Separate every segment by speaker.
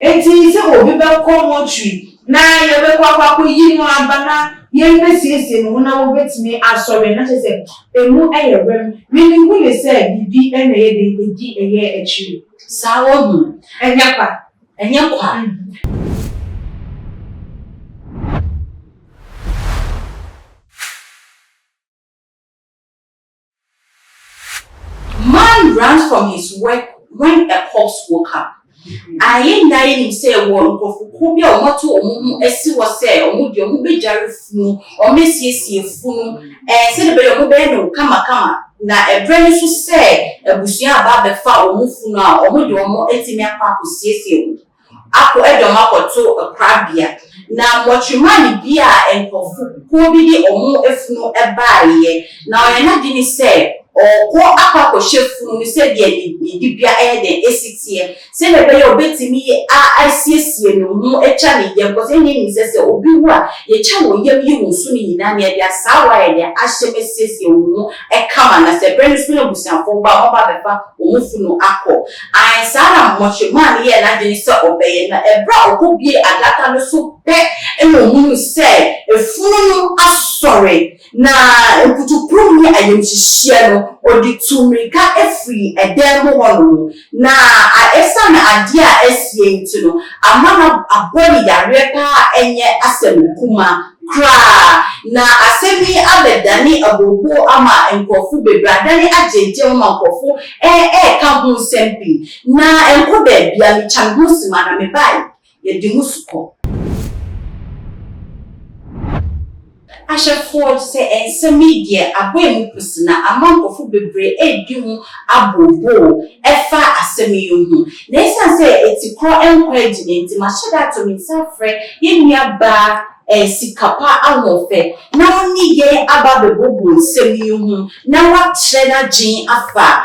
Speaker 1: Enti se obi be ko tree na ye be kwa yi no abana ye be siesie no na wo betimi asore na se emu eyewem meaning who dey say bibi na ye dey edi eye echi
Speaker 2: sawo hu enya kwa man runs from his work when a corpse woke up. I ain't dying him say one of Kubia or Moto or Essi was say or would your movie jarry funu or Messi funu and said about your mobile kama na a brand new say a bushia about the far or mufuna or would your more etimia papa see Ako edomako to a crabia. Now what you money beer and Kobi or more if no a buy. Now I not didn't say or go up a chef who said, Dibia air than ACT. Say the way you're betting me, I see no a channel, because any name says, oh, be what your channel, you will soon in Namia, Sawa, and Asheme says you a common as a brand new sound for Baba, Umufuno Ako. I saw much money and I didn't so obey, and a brow could be a data so bad, and who said, a fool, I'm sorry. Na to prove me I am share or the to make a free a demo one na esa na adia esie ntino amana aboni ya repa enye asem kuma kra na asemi abedani abobo ama enkofu bebradani ajeje ma enkofu ka hu sempi na enko be bia mi changusi mana me bai ye dimusuko Ashaford say and some media aboy musina among of bebre edimu abobo efa asemi hu na esa say eti kro encouragement mashada to me safre yemia ba sikapa awofe na oni ye aba bebobo nsemi hu na wa trena gin afa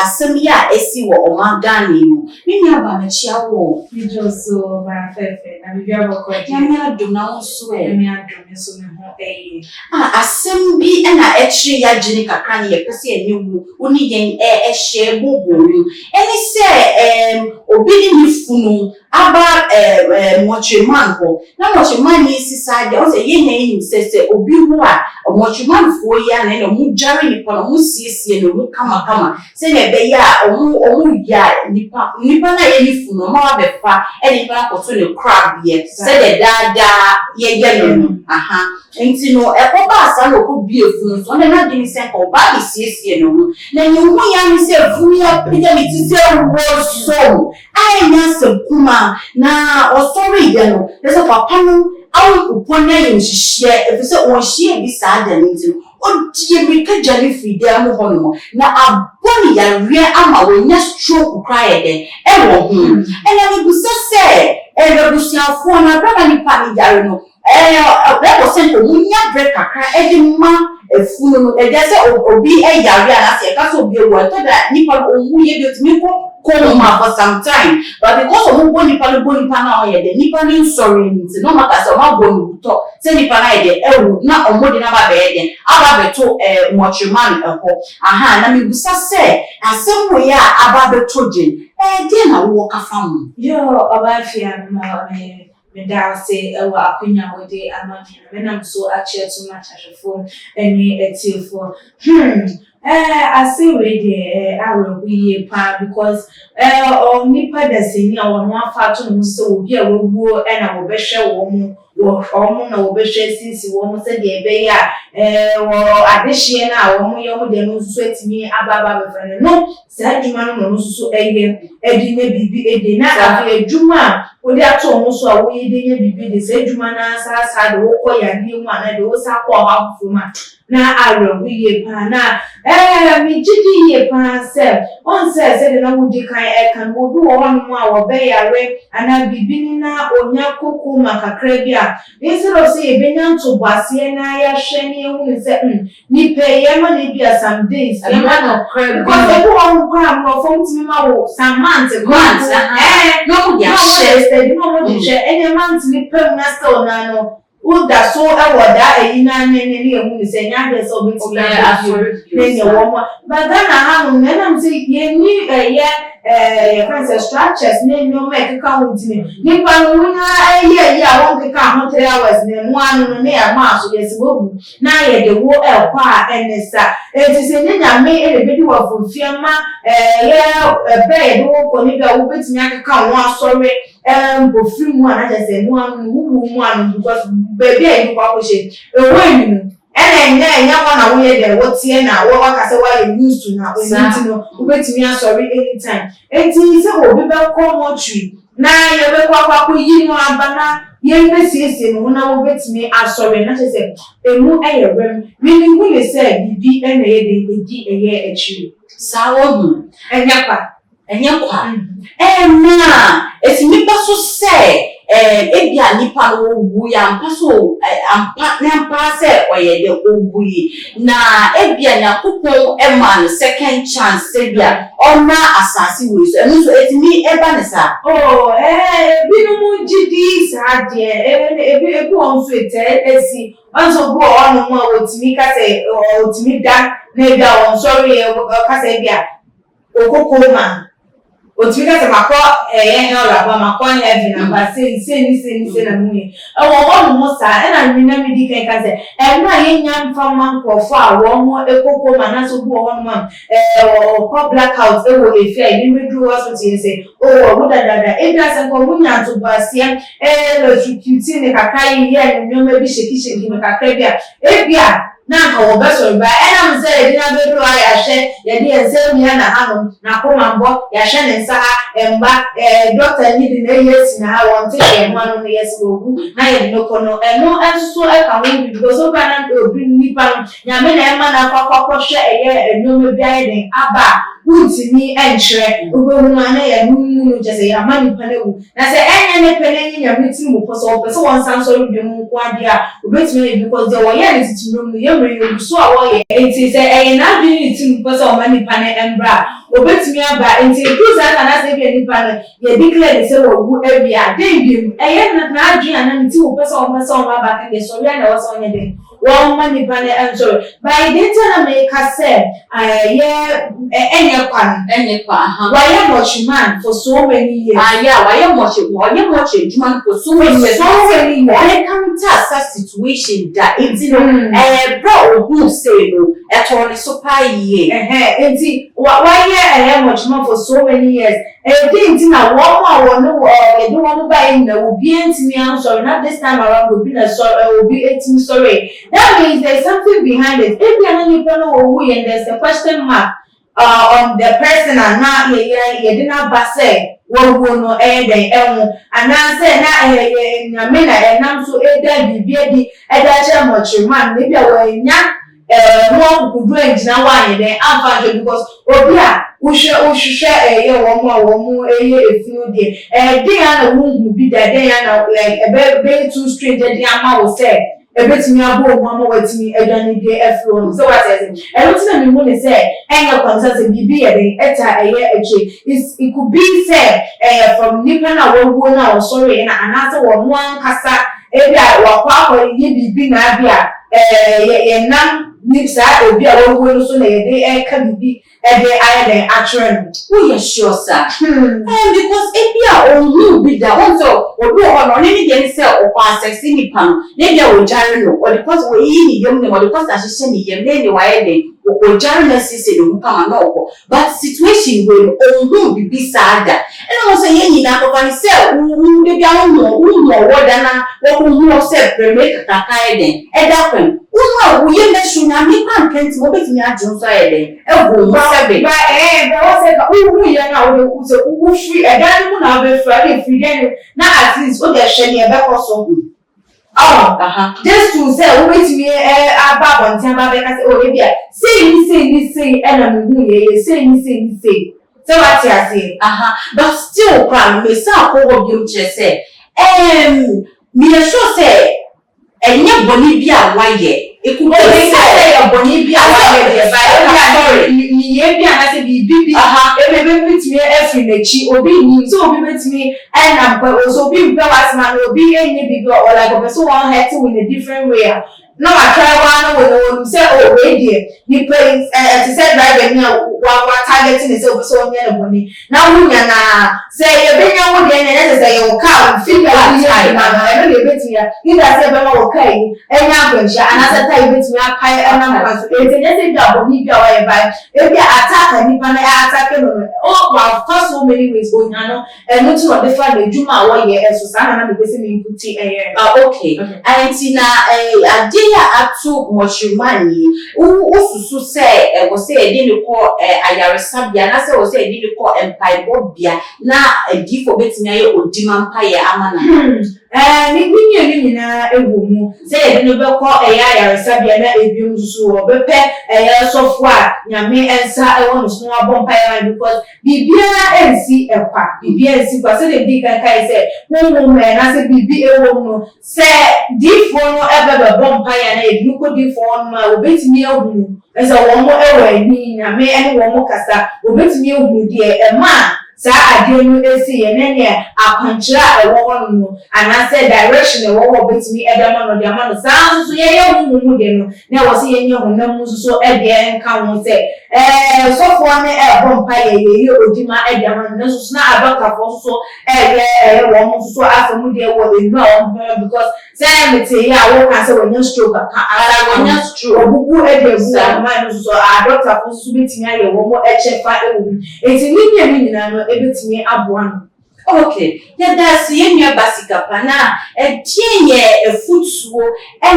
Speaker 2: asemi a esi wo omagani mu yemia ba na chiawo
Speaker 1: so ba fefe na bibia boko
Speaker 2: yemia do na wonso
Speaker 1: yemia do so me ho
Speaker 2: asem bi na etri ya gini kakra ne yepese eniwu oni yen ehye boboru eni se obi ni funu aba mochreman ho na mochreman ni sisa de o se yen yin se obi hu a mochreman fo ya na mu jare ni pa mu siesie no mu kama se na be ya omu ya nipa na ye ni funu ma be fa eni pa ko to ne crab ye se de dada ye no aha enti no ekoba asa no ko bi efunu so na di se ko ba bi siesie no na nyu ya ni se funu ya pija mi ti se wo so ai nya se kuma na osori ye no se papa no awu kuponya yin hihie efise won hie bi sa da ni ti o die mi ka jani fridi am ho no na aboni ya rie ama wonya stroke cry den e wo hu enya bi busa se e be busiafo na baba ni pa ni jare no represent omunya break kakra edi ma efunu no e dey say obi yare ana se ka so obi ewo to da nipa omuye bi otimi ko ma for some time but because omu nipa na o ye de nipa ni sorry nti no maka se o ma boni to se nipa na ye de ewu na omodi na ba be de aba be to mochreman aha na mi busa se asem we ya aba be to je dey na wo ka fam
Speaker 1: yo aba fia ma me da say ewa akunya we dey amani me nam so a che to ma chashefo eni etifo I say we dey awo we pa because nipa da seni a won afa to no so obi a webuo na wo behwe wo mu na wo behwe sisi wo mu se de be ya wo adehie na wo mu ye mu de no so atimi ababa befre no sa adwuma no so eye edi na bibi edi na afa adwuma odi ato mo so a wo ye de nya bibi de sa adwuma na sa de wo koya bi mu ana de wo sa ko ha fuma na awo we pa na mi jidi ye pa se on se de na wudi kan kan wo bi wo mu a wo be yare ana bibi ni na onya koko makakra bi a instead of say be nya to base na ya hwe ni ehu se ni pe ye ma ni bi some days e ma no crab because e wo crab no from ti ma wo some months
Speaker 2: no ya
Speaker 1: hwe no mo di hwe any months ni pe na still na no Uda so ewoda eyina ne emu ni se nya de so betimi ne womo but Ghana ha no na mse yeni ye friends structures ne no make count ni nipa no nya ye a won ka ho 3 hours ne mu anu no ne ya ma so yes bobu na ye de wo ekwa enesa enti se nya me e be di wo fofia ye be do ko ni ga wo betimi aka ho asore bofiri mu ana jese mu anu wu mu anu because baby ayi kwa kwose ewe ni enya wana wo ye de wo tie na wo ka se wa ye used to na enti no wo betimi asori anytime enti se obi be ko mochi na ye be kwa yi no abana ye be siesie no na wo betimi asori na jese emu eyerem mini hu le se bibi na ye de edi eye echi
Speaker 2: sawo hu
Speaker 1: enya kwa
Speaker 2: na esimi paso se ebia nipa no wu ya mpaso ampa se oye de owu yi na ebia yakopon man second chance ebia ona asase we so enu so etimi eba ne sa
Speaker 1: binu mu gidi sa de ebi on so esi onso bo onu mu otimi ka se otimi da na ebia on sorry ka se ebia okokoma Otimika se makọ ọla ba makọ heaven na ba se na mu wo mo sa e na mi di kan se na ye nya mfa man krofo a wo mo ekoko ma na so bu ho no ma ko blackout e wo efi a ni medu hospital se wo dada e bia se ko mu nya to ba se lo security ne kakai ye no me bi sheki me kakai bia e bia na ka wo beso ba na mse e dina bedu a ya hye ye di ense mi na hanom na ko mambo ya hye ne nsa emba doctor ni di na yesi na ha won te e mo no yesi ogu na ye no kono no enso e ka wo bi because over na obi ni pa nya me na e ma na kwakwa hye eye enyo bia ye den aba untimi enhre obo na ya nunu jese ya mani panewu na se enye ne pene nya meeting mo poso opeso won san so bi mu kwa dia obetimi because they were here to ye me so a wo ye enti se na bi team poso o mani pane embra obetimi aba enti do za na se bi nipa no ye declare se wo gu ebia den bi na adwen ana nti wo poso o ma ba ka de so ya na wo so nya de wo mani pane enso by the time make us say enye kwa why much man for so many years
Speaker 2: why much man for so many years when it comes to such situation that it's bro who say no at all so pa ye
Speaker 1: why much man for so many years didn't na one no you don't want to buy in the will be me I'm sorry not this time around will be sorry that means there's something behind it if you don't know who and there's a question mark on the person and not ye didn't say what no den and I say na me na enam so dan bibia di much man maybe nya mo kudu engina wan den amfa because obi a wo hwehwe wo mo efunu de den na wo hu bi da den na like be too strange den ama wo say ebetimi abo mo watimi edwane de afro so what is it na me mo ne say enya concern bibi ye den eta eche it could be say from nipa na wo na wo sorry na anase wo mo ankasa ebia wakwa ye bibi na bia ye nam nipsa obi a wo so na ye de ka bibi de aye atren
Speaker 2: we are sure sir because ebia onhu bi da won so obi o no ni de nse o kwa sexy ni pan na bia o jare no o because we yi ni yem ne o because ahye ni yem ne wa ye de o jare na sisi de mu kama na okọ but situation we onhu bibi sada and also ye ni na ko kan se wu de bia wu woda na wo hu se premier kaka ye de eda kwen wu ye na shunya mi kan kenti mo betimi adun so ye de ego sebe
Speaker 1: ba wo se ka wu ye na wo se wu free edan mu na be free free den na at least o de hwe ni e be koso just to say we wait me aba bontia ba be ka say o bia say na mu ye say so what you say
Speaker 2: but still plan me say akowo bi o che say me sure say enye boni bia wa ye it could be
Speaker 1: say your body be sorry ni e bi anase bi e be meet me every nechi obi ni so obi meet me and am so obi be wasman obi enye bi or like so one head to in a different way. Now I try one with say oh radio ni play to say driver ni wa targeting is so near the money now we na say you be yan wo dey na say you car feel like you na e be me either say be ma okay enya gwansha and as say you be me apai na na so e say say da boni bia wa e bai e bia attack ni pa na attack no oh wa first so many ways go nya no e no to dey fa the juma wa ye so sa na me be say me put
Speaker 2: okay and na atu moshimani ususu se wo se edi ni ko ayaresabia na se wo se edi ni ko empaibo bia na edifo betimi aye odima mpaye amana
Speaker 1: ni nyina ewu mu se edi no be ko ayaresabia na ebium susu wo bepe sofo a nyame ensa ewo no so abon mpaye because bibia ensi ekwa bibia ensi kwa se de di kai se wo na se bibi ewo no se difo no ebe bon mpaye na ebi ko difo no ma obetimi ewu esa wo mo ewo ni nyame ene wo mo kasa obetimi ewu de ma sa ade no esi ye ne akwanchira ewo no anase direction ewo obetimi edema no de ama no sa so ye mu de no na wo se ye nye honam so ede enka ho se so for ne bompa ye odima edema no so na abaka fo so wo mo so afamu de wo enu a because say me te ya wo kan se wo nya stroke ka ara wo nya stroke obuku ede bu ma no so a doctor fo so betimi aye wo mo echefa ewu enti ni nyina no ebetimi aboa.
Speaker 2: Okay, that's yenye basika pana tienye efutuo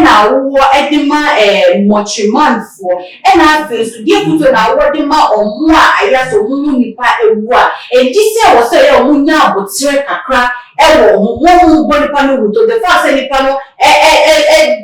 Speaker 2: na wo edema mochimanfo na fesu die futuo na wo dema omo a ayaso mu nipa ewu a edise wo se ye omunya abotire kakra ewo wo bo nipa no wuto the first nipa no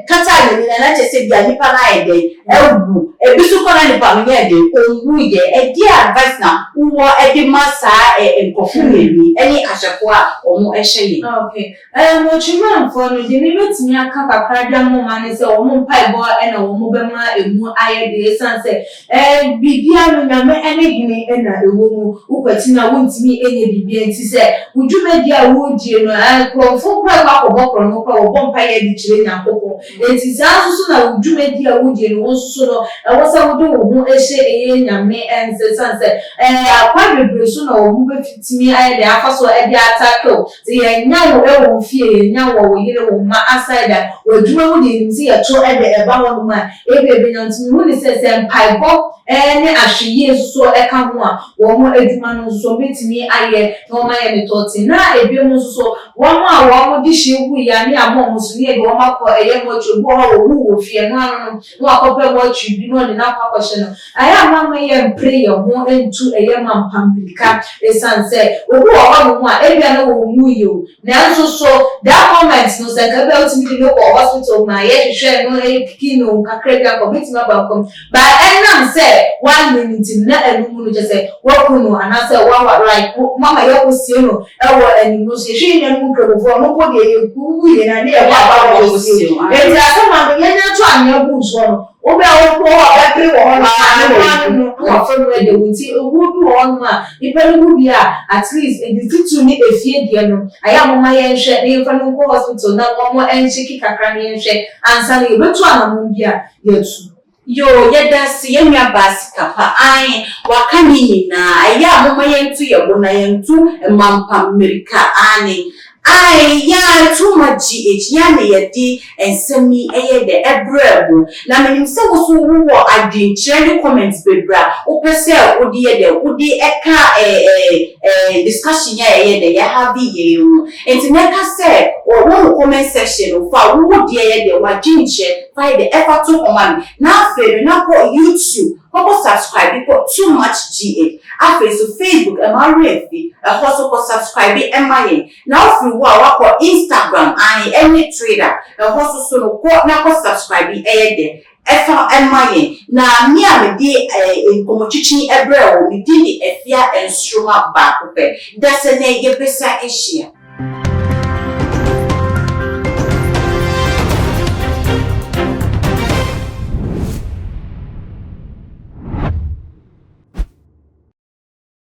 Speaker 2: kata ni na chese bia nipa na ede ewu ebisu kona nipa no ye de onwu ye die advice na wo edema sa enkofu ebi eni ashako a omo ehye.
Speaker 1: Okay, mochimanfo no de ni betimi aka kakra dia mo mane se omo mpaibo na omo bema emu aye de sanse bibia no nyame ene gini na ewo mu ukwati na wontimi enye bibia nti se udwumadi a wo die no krofo kwa akobokro no kwa obompa ye di chire nyankopon enti sanso so na udwumadi a wo die no wo so no wosa wo do wo ehye eye nyame ense sanse akwa bebre so na wo befitimi aye de afaso e dia atako se ye nyawo ewo fie nyawo wo yire wo ma aside wadwuma wo di nti ye to e de eba wo ma ebe nyantimi wo ni se mpaibo ne ahwiye so eka ho a wo mo adwuma no so betimi aye no ma ye metoti na ebi mo so wo ma wo mo di hyewu ya ne amo mo so ne de wo ma ko eye mo chubo ho wo fie no ano no akope mo chubi no ne na kwa kwhye no aya ma ma ye prayer ho entu eye ma mpambilika esanse obu wo mo a ebi na wo mu yo na nso so that moment no se ka be otimi di no ko hospital na ye hwehwe no e pikino kakra bia ko betimi ba ko ba enam se 1 minute na enumu no jese wakuno anase wa like mama yoko sie no ewo enimu so hwe nya mu krobofo no ko de ekuwu ye na ne e ba wo sie enti asema no ye nya to anya bu so no obe awo ko wa be wo ho na no wa fo no de wuti owu bi wo no a ipelu bi a at least e ditu ni efie die no aya mama ye nhwe ne fa no ko hospital na wo mo enchiki kakra ne nhwe ansa ne betu anamu bi a yetu
Speaker 2: yo yedasi yenwa basika pa ai wakani na aya mama yentu yebona yentu mampa America ani ai ya too much yani yedi ensemi eye de ebrebo na menim se wo so wo adwenkyere comments bebra wo pese odi ye de odi eka discussion ya eye de ya have ye yo enti neka se wo comment section fa wo di ye de wadwenkyere fa de effort to command na fe na ko YouTube ko subscribe ko too much GH afi so Facebook MRF also ko subscribe MIA na ofi wo awako Instagram and any trader also so no ko na ko subscribe de efa MIA na mi a me di enkomochichi ebre o mi di efia instrument ba ko pe dase na ye pesa ehia